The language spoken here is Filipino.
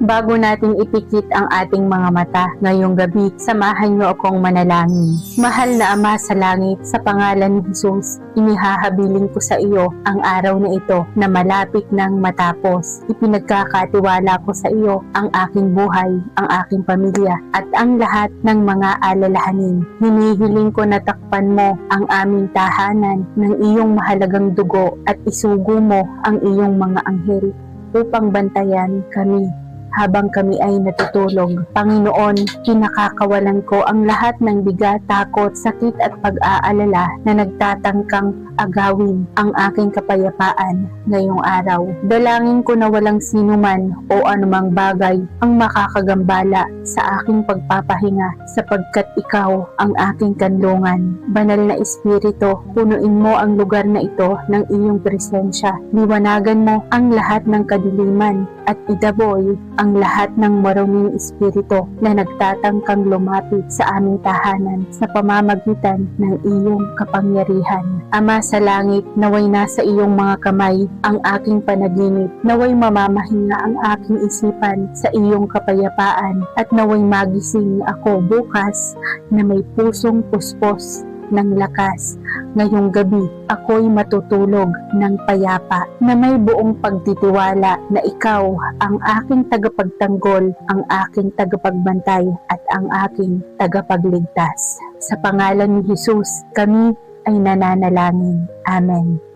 Bago natin ipikit ang ating mga mata ngayong gabi, samahan niyo akong manalangin. Mahal na Ama sa langit, sa pangalan ni Jesus, inihahabiling ko sa iyo ang araw na ito na malapit nang matapos. Ipinagkakatiwala ko sa iyo ang aking buhay, ang aking pamilya, at ang lahat ng mga alalahanin. Hinihiling ko na takpan mo ang aming tahanan ng iyong mahalagang dugo at isugo mo ang iyong mga anghel upang bantayan kami habang kami ay natutulog. Panginoon, kinakakawalan ko ang lahat ng bigat, takot, sakit at pag-aalala na nagtatangkang agawin ang aking kapayapaan ngayong araw. Dalangin ko na walang sinuman o anumang bagay ang makakagambala sa aking pagpapahinga sapagkat ikaw ang aking kanlungan. Banal na Espiritu, punuin mo ang lugar na ito ng iyong presensya. Liwanagan mo ang lahat ng kadiliman at idaboy ang lahat ng maruming espiritu na nagtatangkang lumapit sa aming tahanan sa pamamagitan ng iyong kapangyarihan. Ama sa langit, naway nasa iyong mga kamay ang aking panaginip, naway mamamahinga ang aking isipan sa iyong kapayapaan at naway magising ako bukas na may pusong puspos ng lakas. Ngayong gabi, ako'y matutulog ng payapa na may buong pagtitiwala na ikaw ang aking tagapagtanggol, ang aking tagapagbantay at ang aking tagapagligtas. Sa pangalan ni Jesus, kami ay nananalangin. Amen.